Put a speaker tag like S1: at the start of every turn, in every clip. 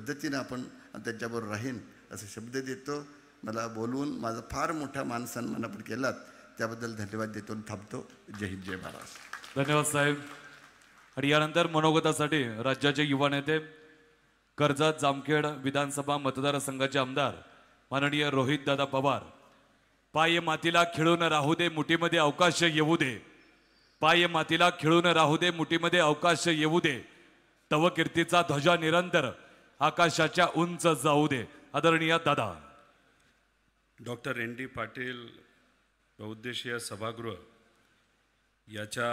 S1: पद्धतीनं आपण त्यांच्याबरोबर राहीन असे शब्द देतो. मला बोलवून माझा फार मोठा मान सन्मान आपण केलात त्याबद्दल धन्यवाद देतो. थांबतो. जय हिंद, जय महाराष्ट्र.
S2: धन्यवाद साहेब. आणि यानंतर मनोगतासाठी राज्याचे युवा नेते कर्जत जामखेड विधानसभा मतदारसंघाचे आमदार माननीय रोहितदादा पवार. पाय मातीला खेळून राहू दे, मुठीमध्ये अवकाश येऊ दे. पाय मातीला खेळून राहू दे, मुठीमध्ये अवकाश येऊ दे. तव कीर्तीचा ध्वजा निरंतर आकाशाच्या उंच जाऊ दे. आदरणीय दादा.
S3: डॉक्टर एन डी पाटील बहुउद्देशीय सभागृह याच्या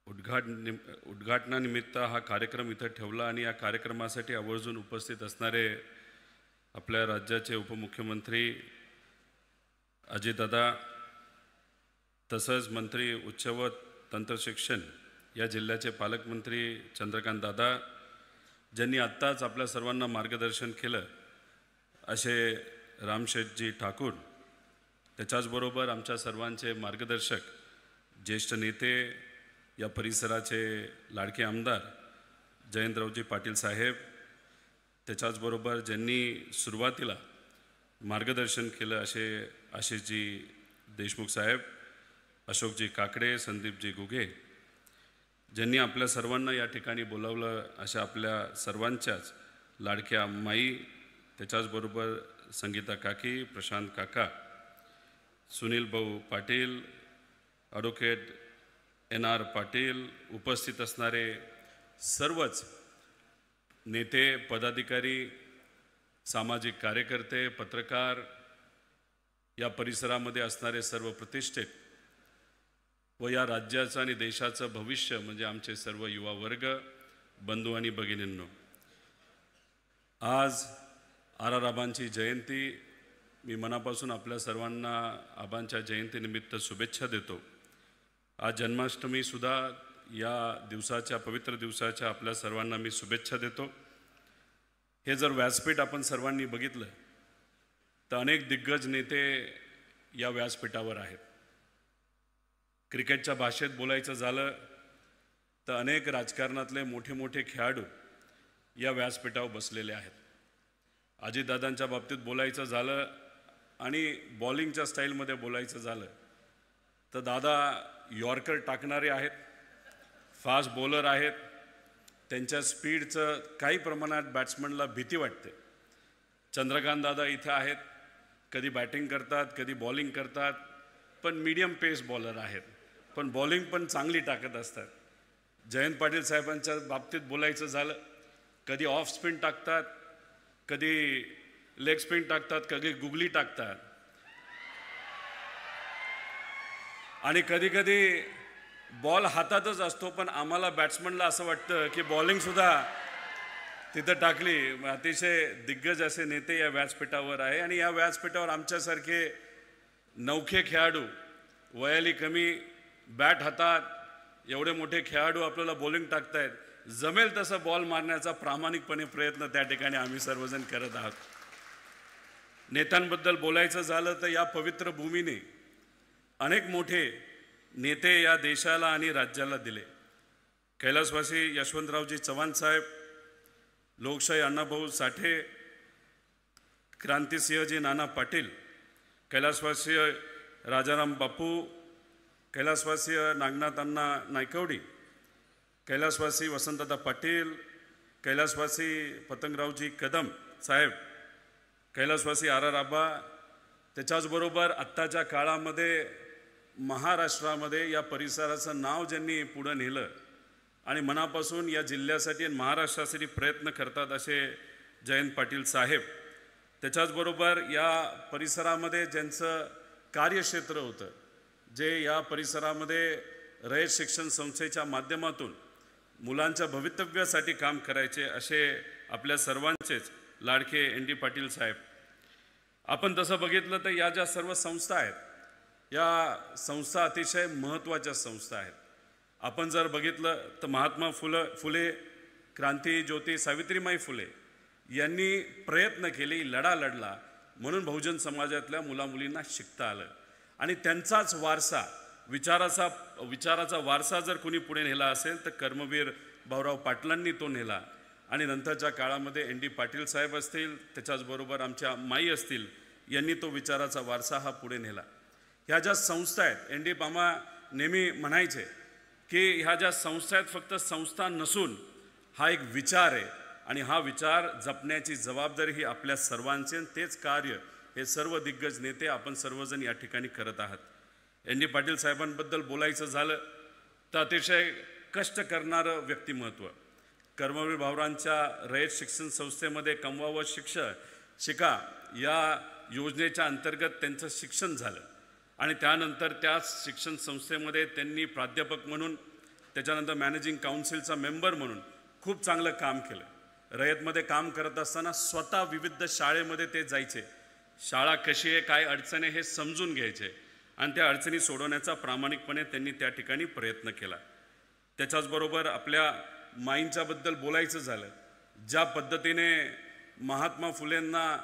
S3: उद्घाटनानिमित्त हा कार्यक्रम इथं ठेवला आणि या कार्यक्रमासाठी आवर्जून उपस्थित असणारे आपल्या राज्याचे उपमुख्यमंत्री अजितदादा, तसंच मंत्री उच्च व तंत्रशिक्षण या जिल्ह्याचे पालकमंत्री चंद्रकांत दादा, ज्यांनी आत्ताच आपल्या सर्वांना मार्गदर्शन केलं असे रामशेठजी ठाकूर, त्याच्याचबरोबर आमच्या सर्वांचे मार्गदर्शक ज्येष्ठ नेते, या परिसराचे लाडके आमदार जयंतरावजी पाटील साहेब, त्याच्याचबरोबर ज्यांनी सुरुवातीला मार्गदर्शन केलं असे आशिषजी देशमुख साहेब, अशोकजी काकडे, संदीपजी गुगे, ज्यांनी आपल्या सर्वांना या ठिकाणी बोलावलं अशा आपल्या सर्वांच्याच लाडक्या माई, त्याच्याचबरोबर संगीता काकी, प्रशांत काका, सुनील भाऊ पाटील, ॲडव्होकेट NR पाटील, उपस्थित असणारे सर्वच नेते, पदाधिकारी, सामाजिक कार्यकर्ते, पत्रकार, या परिसरामध्ये असणारे सर्व प्रतिष्ठित व या राज्याचं आणि देशाचं भविष्य म्हणजे आमचे सर्व युवा वर्ग, बंधू आणि भगिनींनो, आज RR आबांची जयंती. मी मनापासून आपल्या सर्वांना आबांच्या जयंतीनिमित्त शुभेच्छा देतो. आज जन्माष्टमीसुद्धा या दिवसाच्या, पवित्र दिवसाच्या आपल्या सर्वांना मी शुभेच्छा देतो. हे जर व्यासपीठ आपण सर्वांनी बघितलं तर अनेक दिग्गज नेते या व्यासपीठावर आहेत. क्रिकेटच्या भाषेत बोलायचं झालं तर अनेक राजकारणातले मोठे मोठे खेळाडू या व्यासपीठावर बसलेले आहेत. अजितदादांच्या बाबतीत बोलायचं झालं आणि बॉलिंगच्या स्टाईलमध्ये बोलायचं झालं तर दादा यॉर्कर टाकणारे आहेत, फास्ट बॉलर आहेत. त्यांच्या स्पीडचं काही प्रमाणात बॅट्समनला भीती वाटते. चंद्रकांत दादा इथं आहेत, कधी बॅटिंग करतात, कधी बॉलिंग करतात, पण मीडियम पेस बॉलर आहेत, पण बॉलिंग पण चांगली टाकत असतात. जयंत पाटील साहेबांच्या बाबतीत बोलायचं झालं, कधी ऑफ स्पिन टाकतात, कधी लेग स्पिन टाकतात, कधी गुगली टाकतात आणि कधी कधी बॉल हातातच असतो, पण आम्हाला बॅट्समनला असं वाटतं की बॉलिंगसुद्धा तिथं टाकली. अतिशय दिग्गज असे नेते या व्यासपीठावर आहे आणि या व्यासपीठावर आमच्यासारखे नवखे खेळाडू, वयाली कमी, बॅट हातात, एवढे मोठे खेळाडू आपल्याला बॉलिंग टाकतायत. जमेल तसं बॉल मारण्याचा प्रामाणिकपणे प्रयत्न त्या ठिकाणी आम्ही सर्वजण करत आहोत. नेत्यांबद्दल बोलायचं झालं तर या पवित्र भूमीने अनेक मोठे नेते या देशाला आणि राज्याला दिले. कैलासवासी यशवंतरावजी चव्हाण साहेब, लोकशाही अण्णाभाऊ साठे, क्रांतिसिंहजी नाना पाटील, कैलासवासी राजाराम बापू, कैलासवासी नागनाथ अण्णा नायकवडी, कैलासवासी वसंतदादा पाटील, कैलासवासी पतंगरावजी कदम साहेब, कैलासवासी RR आबा, त्याच्याचबरोबर आत्ताच्या काळामध्ये महाराष्ट्रामध्ये या परिसराचं नाव ज्यांनी पुढं नेलं आणि मनापासून या जिल्ह्यासाठी आणि महाराष्ट्रासाठी प्रयत्न करतात असे जयंत पाटील साहेब, त्याच्याचबरोबर या परिसरामध्ये ज्यांचं कार्यक्षेत्र होतं, जे या परिसरामध्ये रयत शिक्षण संस्थेच्या माध्यमातून मुलांच्या भवितव्यासाठी काम करायचे असे आपल्या सर्वांचेच लाडके ND पाटील साहेब. आपण तसं बघितलं तर या ज्या सर्व संस्था आहेत, या संस्था अतिशय महत्त्वाच्या संस्था आहेत. आपण जर बघितलं तर महात्मा फुले, क्रांती ज्योती सावित्रीमाई फुले यांनी प्रयत्न केले, लढा लढला म्हणून बहुजन समाजातल्या मुलामुलींना शिकता आलं आणि त्यांचाच वारसा, विचाराचा वारसा जर कोणी पुढे नेला असेल तर कर्मवीर भाऊराव पाटलांनी तो नेला. आणि नंतरच्या काळामध्ये एन डी पाटील साहेब असतील, त्याच्याचबरोबर आमच्या माई असतील, यांनी तो विचाराचा वारसा हा पुढे नेला. ह्या ज्या संस्था आहेत, एन डी मामा नेहमी म्हणायचे की ह्या ज्या संस्था आहेत फक्त संस्था नसून हा एक विचार आहे आणि हा विचार जपण्याची जबाबदारी ही आपल्या सर्वांची, आणि तेच कार्य हे सर्व दिग्गज नेते आपण सर्वजण या ठिकाणी करत आहात. एन डी पाटील साहेबांबद्दल बोलायचं झालं तर अतिशय कष्ट करणारं व्यक्तिमत्व. कर्मवीर भाऊरांच्या रयत शिक्षण संस्थेमध्ये कमवावं शिका या योजनेच्या अंतर्गत त्यांचं शिक्षण झालं आणि त्यानंतर त्याच शिक्षण संस्थेमध्ये त्यांनी प्राध्यापक म्हणून, त्याच्यानंतर मॅनेजिंग काउन्सिलचा मेंबर म्हणून खूप चांगलं काम केलं. रयतमध्ये काम करत असताना स्वतः विविध शाळेमध्ये ते जायचे, शाळा कशी आहे, काय अडचण आहे हे समजून घ्यायचे आणि त्या अडचणी सोडवण्याचा प्रामाणिकपणे त्यांनी त्या ठिकाणी प्रयत्न केला. त्याच्याचबरोबर आपल्या माईंच्याबद्दल बोलायचं झालं, ज्या पद्धतीने महात्मा फुलेंना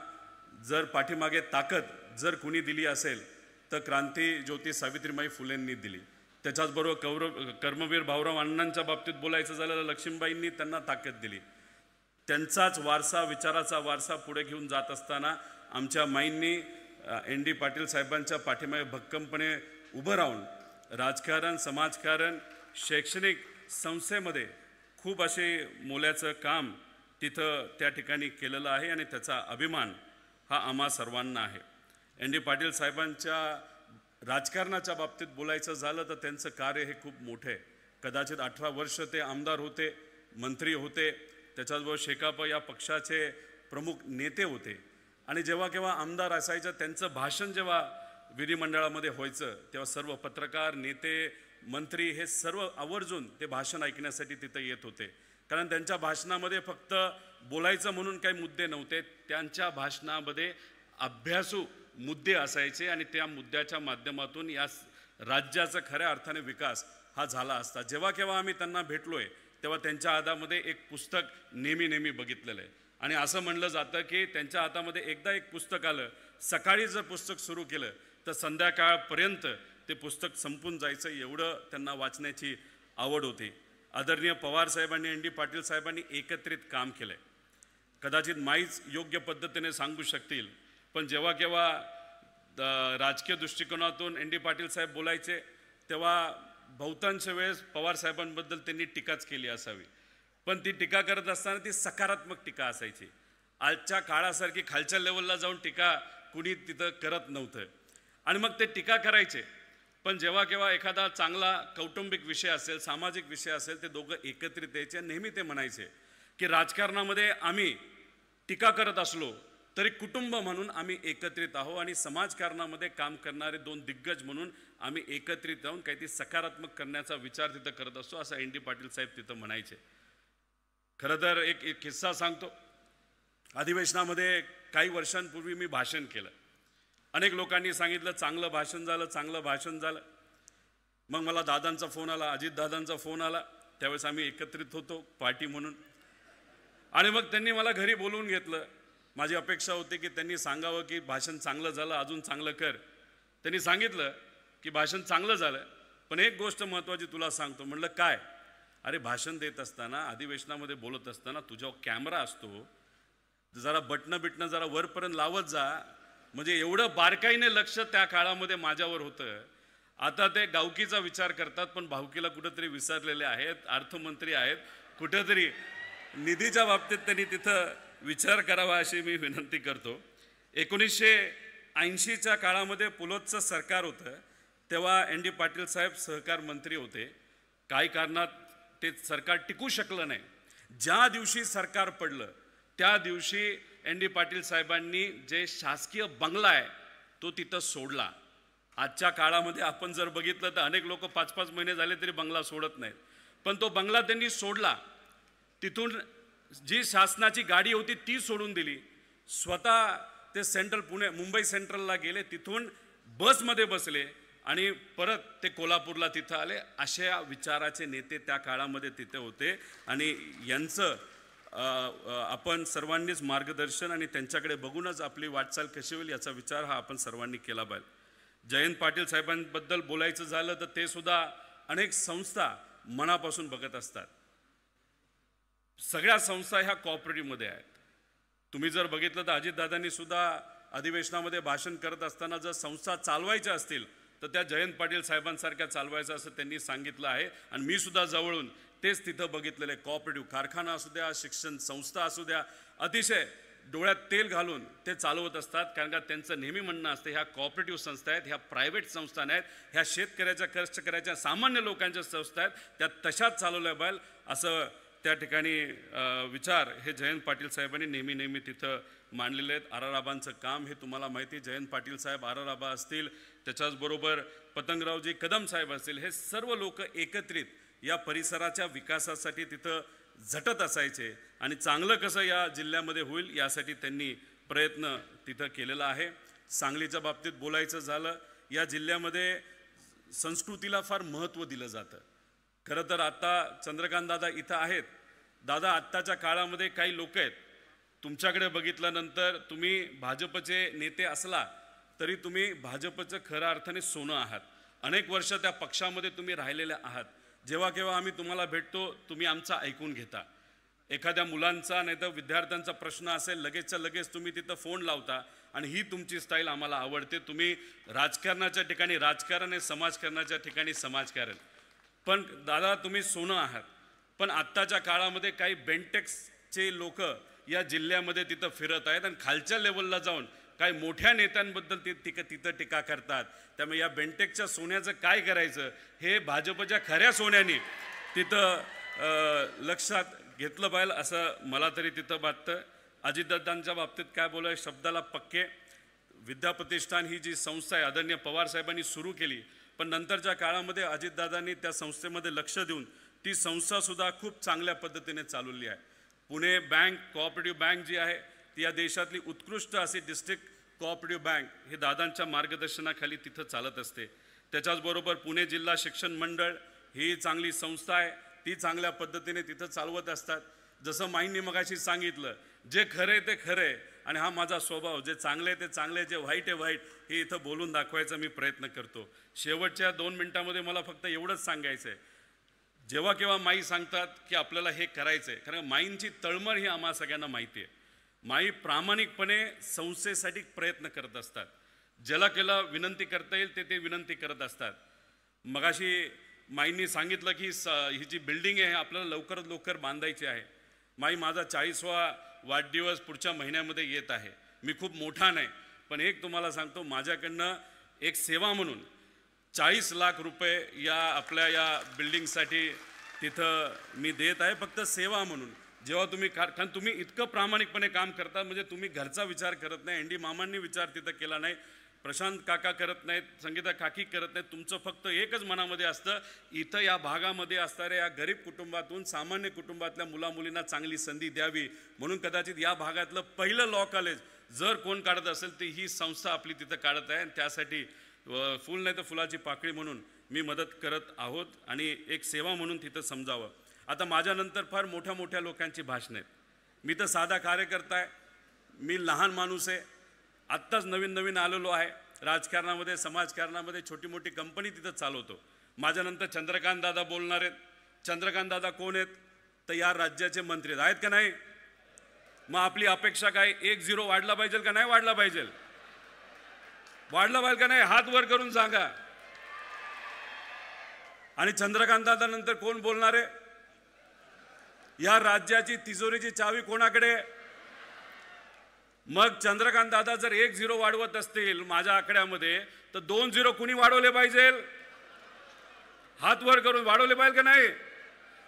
S3: जर पाठीमागे ताकद जर कुणी दिली असेल तर क्रांती ज्योती सावित्रीबाई फुलेंनी दिली. त्याच्याचबरोबर कर्मवीर भाऊराव अण्णांच्या बाबतीत बोलायचं झालं तर लक्ष्मीबाईंनी त्यांना ताकद दिली. त्यांचाच वारसा, विचाराचा वारसा पुढे घेऊन जात असताना आमच्या माईंनी एन डी पाटील साहेबांच्या पाठीमागे भक्कमपणे उभं राहून राजकारण, समाजकारण, शैक्षणिक संस्थेमध्ये खूप असे मोलाचं काम तिथं त्या ठिकाणी केलेलं आहे आणि त्याचा अभिमान हा आम्हा सर्वांना आहे. एन डी पाटील साहेबांच्या राजकारणाच्या बाबतीत बोलायचं झालं तर त्यांचं कार्य हे खूप मोठं आहे. कदाचित 18 वर्ष ते आमदार होते, मंत्री होते, त्याच्याचबरोबर शेकाप या पक्षाचे प्रमुख नेते होते आणि जेव्हा केव्हा आमदार असायचं त्यांचं भाषण जेव्हा विधिमंडळामध्ये व्हायचं तेव्हा सर्व पत्रकार, नेते, मंत्री हे सर्व आवर्जून ते भाषण ऐकण्यासाठी तिथं येत होते. कारण त्यांच्या भाषणामध्ये फक्त बोलायचं म्हणून काही मुद्दे नव्हते, त्यांच्या भाषणामध्ये अभ्यासू मुद्दे असायचे आणि त्या मुद्द्याच्या माध्यमातून या राज्याचा खऱ्या अर्थाने विकास हा झाला असता. जेव्हा केव्हा आम्ही त्यांना भेटलोय तेव्हा त्यांच्या हातामध्ये एक पुस्तक नेहमी बघितलेलं आहे आणि असं म्हणलं जातं की त्यांच्या हातामध्ये एकदा एक पुस्तक आलं, सकाळी जर पुस्तक सुरू केलं तर संध्याकाळपर्यंत ते पुस्तक संपून जायचं, एवढं त्यांना वाचण्याची आवड होती. आदरणीय पवार साहेबांनी, एन डी पाटील साहेबांनी एकत्रित काम केलंय. कदाचित माईच योग्य पद्धतीने सांगू शकतील, पण जेव्हा केव्हा राजकीय दृष्टिकोनातून एन डी पाटील साहेब बोलायचे तेव्हा बहुतांश वेळेस पवार साहेबांबद्दल त्यांनी टीकाच केली असावी, पण ती टीका करत असताना ती सकारात्मक टीका असायची. आजच्या काळासारखी खालच्या लेवलला जाऊन टीका कुणी तिथं करत नव्हतं आणि मग ते टीका करायचे. पण जेव्हा केव्हा एखादा चांगला कौटुंबिक विषय असेल, सामाजिक विषय असेल, ते दोघं एकत्रित यायचे. नेहमी ते म्हणायचे की राजकारणामध्ये आम्ही टीका करत असलो तरी कुटुंब म्हणून आम्ही एकत्रित आहो आणि समाजकारणामध्ये काम करणारे दोन दिग्गज म्हणून आम्ही एकत्रित राहून काहीतरी सकारात्मक करण्याचा विचार तिथं करत असतो, असं एन डी पाटील साहेब तिथं म्हणायचे. खरं तर एक किस्सा सांगतो. अधिवेशनामध्ये काही वर्षांपूर्वी मी भाषण केलं. अनेक लोकांनी सांगितलं चांगलं भाषण झालं. मग मला दादांचा फोन आला, अजितदादांचा फोन आला. त्यावेळेस आम्ही एकत्रित होतो पार्टी म्हणून आणि मग त्यांनी मला घरी बोलवून घेतलं. माझी अपेक्षा होती की त्यांनी सांगावं की भाषण चांगलं झालं, अजून चांगलं कर. त्यांनी सांगितलं की भाषण चांगलं झालं, पण एक गोष्ट महत्त्वाची तुला सांगतो. म्हणलं काय? अरे भाषण देत असताना, अधिवेशनामध्ये बोलत असताना तुझ्यावर कॅमेरा असतो, जरा बटणं जरा वरपर्यंत लावत जा. म्हणजे एवढं बारकाईने लक्ष त्या काळामध्ये माझ्यावर होतं. आता ते गावकीचा विचार करतात पण भावकीला कुठंतरी विसरलेले आहेत. अर्थमंत्री आहेत, कुठंतरी निधीच्या बाबतीत त्यांनी तिथं विचार करावा अशी मी विनंती करतो. 1980च्या काळामध्ये पुलोतचं सरकार होतं, तेव्हा एन डी पाटील साहेब सहकार मंत्री होते. काही कारणात ते सरकार टिकू शकलं नाही. ज्या दिवशी सरकार पडलं त्या दिवशी एन डी पाटील साहेबांनी जे शासकीय बंगला आहे तो तिथं सोडला. आजच्या काळामध्ये आपण जर बघितलं तर अनेक लोक 5-5 महिने झाले तरी बंगला सोडत नाहीत, पण तो बंगला त्यांनी सोडला. तिथून जी शासनाची गाडी होती ती सोडून दिली. स्वतः ते मुंबई सेंट्रलला गेले, तिथून बसमध्ये बसले आणि परत ते कोल्हापूरला तिथं आले. अशा विचाराचे नेते त्या काळामध्ये तिथे होते आणि यांचं आपण सर्वांनीच मार्गदर्शन आणि त्यांच्याकडे बघूनच आपली वाटचाल कशी होईल याचा विचार हा आपण सर्वांनी केला पाहिजे. जयंत पाटील साहेबांबद्दल बोलायचं झालं तर ते सुद्धा अनेक संस्था मनापासून बघत असतात. सगळ्या संस्था ह्या कॉपरेटिव्हमध्ये आहेत. तुम्ही जर बघितलं तर अजितदादांनी सुद्धा अधिवेशनामध्ये भाषण करत असताना जर संस्था चालवायच्या असतील तर त्या जयंत पाटील साहेबांसारख्या चालवायचं असं त्यांनी सांगितलं आहे. आणि मी सुद्धा जवळून तेच तिथं बघितलेलं आहे. कॉपरेटिव्ह कारखाना असू द्या, शिक्षण संस्था असू द्या, अतिशय डोळ्यात तेल घालून ते चालवत असतात. कारण का त्यांचं नेहमी म्हणणं असतं ह्या कॉपरेटिव्ह संस्था आहेत, ह्या प्रायव्हेट संस्था नाहीत, ह्या शेतकऱ्याच्या कष्टकऱ्याच्या सामान्य लोकांच्या संस्था आहेत, त्या तशाच चालवल्या पाहिजे असं त्या ठिकाणी विचार हे जयंत पाटील साहेबांनी नेहमी तिथं मांडलेले आहेत. आराराबांचं काम हे तुम्हाला माहिती, जयंत पाटील साहेब आराराबा असतील, त्याच्याचबरोबर पतंगरावजी कदम साहेब असतील, हे सर्व लोक एकत्रित या परिसराच्या विकासासाठी तिथं झटत असायचे. आणि चांगलं कसं या जिल्ह्यामध्ये होईल यासाठी त्यांनी प्रयत्न तिथं केलेला आहे. सांगलीच्या बाबतीत बोलायचं झालं, या जिल्ह्यामध्ये संस्कृतीला फार महत्त्व दिलं जातं. खरं तर आत्ता चंद्रकांत दादा इथं आहेत. दादा, आत्ताच्या काळामध्ये काही लोक आहेत, तुमच्याकडे बघितल्यानंतर तुम्ही भाजपचे नेते असला तरी तुम्ही भाजपचं खऱ्या अर्थाने सोनं आहात. अनेक वर्ष त्या पक्षामध्ये तुम्ही राहिलेले आहात. जेव्हा केव्हा आम्ही तुम्हाला भेटतो तुम्ही आमचा ऐकून घेता. एखाद्या मुलांचा नाही तर विद्यार्थ्यांचा प्रश्न असेल लगेचच्या लगेच तुम्ही तिथं फोन लावता आणि ही तुमची स्टाईल आम्हाला आवडते. तुम्ही राजकारणाच्या ठिकाणी राजकारण आहे, समाजकारणाच्या ठिकाणी समाजकारण. पण दादा तुम्ही सोनं आहात. पण आत्ताच्या काळामध्ये काही बेंटेक्सचे लोक या जिल्ह्यामध्ये तिथं फिरत आहेत आणि खालच्या लेवलला जाऊन काही मोठ्या नेत्यांबद्दल ते तिथं टीका करतात. त्यामुळे या बेंटेकच्या सोन्याचं काय करायचं हे भाजपच्या खऱ्या सोन्याने तिथं लक्षात घेतलं पाहिजे असं मला तरी तिथं वाटतं. अजितदादांच्या बाबतीत काय बोलाय, शब्दाला पक्के. विद्याप्रतिष्ठान ही जी संस्था आहे आदरणीय पवार साहेबांनी सुरू केली, पण नंतरच्या काळामध्ये अजितदादांनी त्या संस्थेमध्ये लक्ष देऊन ती संस्थासुद्धा खूप चांगल्या पद्धतीने चालवली आहे. पुणे बँक, कोऑपरेटिव्ह बँक जी आहे ती या देशातली उत्कृष्ट अशी डिस्ट्रिक्ट कोऑपरेटिव्ह बँक हे दादांच्या मार्गदर्शनाखाली तिथं चालत असते. त्याच्याचबरोबर पुणे जिल्हा शिक्षण मंडळ ही चांगली संस्था आहे, ती चांगल्या पद्धतीने तिथं चालवत असतात. जसं माईंनी मगाशी सांगितलं, जे खरे ते खरे आणि हा माझा स्वभाव, जे चांगले ते चांगले, जे वाईट आहे वाईट, हे इथं बोलून दाखवायचा मी प्रयत्न करतो. शेवटच्या 2 मिनिटांमध्ये मला फक्त एवढंच सांगायचं आहे, जेव्हा केव्हा माई सांगतात की आपल्याला हे करायचं आहे, कारण माईंची तळमळ ही आम्हाला सगळ्यांना माहिती आहे. माई प्रामाणिकपणे संस्थेसाठी प्रयत्न करत असतात. ज्याला केला विनंती करता येईल ते विनंती करत असतात. मगाशी माईंनी सांगितलं की ही जी बिल्डिंग आहे आपल्याला लवकरात लवकर बांधायची आहे. माई, माझा 40वा वाढदिवस पुढच्या महिन्यामध्ये येत आहे. मी खूप मोठा नाही, पण एक तुम्हाला सांगतो, माझ्याकडनं एक सेवा म्हणून 40 लाख रुपये या आपल्या या बिल्डिंगसाठी तिथं मी देत आहे, फक्त सेवा म्हणून. जेव्हा तुम्ही कारण तुम्ही इतकं प्रामाणिकपणे काम करता, म्हणजे तुम्ही घरचा विचार करत नाही, एनडी मामांनी विचार तिथं केला नाही, प्रशांत काका करत नाहीत, संगीता काकी करत नाहीत. तुमचं फक्त एकच मनामध्ये असतं, इथं या भागामध्ये असणाऱ्या या गरीब कुटुंबातून सामान्य कुटुंबातल्या मुलामुलींना चांगली संधी द्यावी. म्हणून कदाचित या भागातलं पहिलं लॉ कॉलेज जर कोण काढत असेल तर ही संस्था आपली तिथं काढत आहे. आणि त्यासाठी फुल नाही तर फुलाची पाकळी म्हणून मी मदत करत आहोत आणि एक सेवा म्हणून तिथं समजावं. आता माझ्यानंतर फार मोठ्या मोठ्या लोकांची भाषणं आहेत. मी तर साधा कार्यकर्ता आहे, मी लहान माणूस आहे, आत्ताच नवीन आलेलो आहे राजकारणामध्ये, समाजकारणामध्ये, छोटी मोठी कंपनी तिथं चालवतो. माझ्यानंतर चंद्रकांत दादा बोलणार आहेत. चंद्रकांत दादा कोण आहेत तर या राज्याचे मंत्री आहेत का नाही? मग आपली अपेक्षा काय, 1-0 वाढला पाहिजे का नाही वाढला पाहिजे? वाढला पाहिजे का नाही? हात वर करून सांगा. आणि चंद्रकांत दादा नंतर कोण बोलणार आहे? या राज्याची तिजोरीची चावी कोणाकडे? मग चंद्रकांत दादा जर 1-0 वाढवत असतील माझ्या आकड्यामध्ये, तर 2-0 कुणी वाढवले पाहिजे? हात वर करून वाढवले पाहिजे का नाही?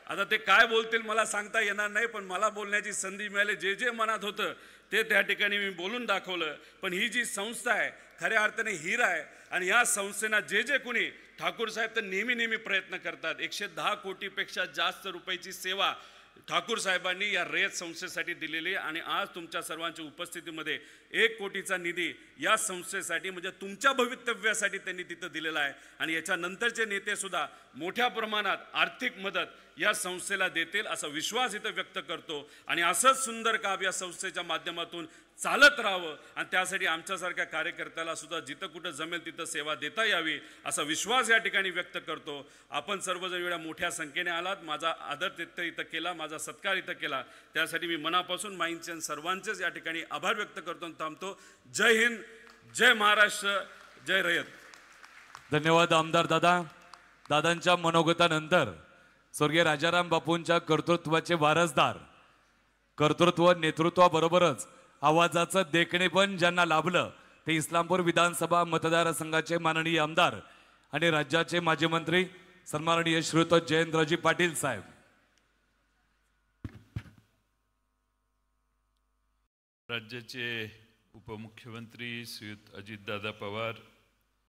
S3: आता ते काय बोलतील मला सांगता येणार नाही, पण मला बोलण्याची संधी मिळाली. जे मनात होतं ते त्या ठिकाणी मी बोलून दाखवलं. पण ही जी संस्था आहे खऱ्या अर्थाने हिरा आहे. आणि या संस्थेना जे कुणी, ठाकूर साहेब तर नेहमी प्रयत्न करतात. 110 कोटीपेक्षा जास्त रुपयाची सेवा ठाकूर साहेबांनी या रयत संस्थेसाठी दिलेली. आणि आज तुमच्या सर्वांच्या उपस्थितीमध्ये 1 कोटीचा निधी या संस्थेसाठी, म्हणजे तुमच्या भवितव्यासाठी त्यांनी तिथं दिलेला आहे. आणि याच्यानंतरचे नेते सुद्धा मोठ्या प्रमाणात आर्थिक मदत या संस्थेला देतील असा विश्वास इथं व्यक्त करतो आणि असंच सुंदर काम या संस्थेच्या माध्यमातून चालत राहावं आणि त्यासाठी आमच्यासारख्या कार्यकर्त्याला सुद्धा जिथं कुठं जमेल तिथं सेवा देता यावी असा विश्वास या ठिकाणी व्यक्त करतो. आपण सर्वजण एवढ्या मोठ्या संख्येने आलात, माझा आदर तिथं इथं केला, माझा सत्कार इथं केला, त्यासाठी मी मनापासून माईंचे आणि सर्वांचेच या ठिकाणी आभार व्यक्त करतो आणि थांबतो. जय हिंद, जय महाराष्ट्र, जय रयत.
S2: धन्यवाद आमदार दादा. दादांच्या मनोगतानंतर स्वर्गीय राजाराम बापूंच्या कर्तृत्वाचे वारसदार, कर्तृत्व नेतृत्वाबरोबरच आवाजाचं देखणे पण ज्यांना लाभलं ते इस्लामपूर विधानसभा मतदारसंघाचे माननीय आमदार आणि राज्याचे माजी मंत्री सन्माननीय श्रीयुत जयेंद्रजी पाटील साहेब.
S4: राज्याचे उपमुख्यमंत्री श्रीयुत अजितदादा पवार,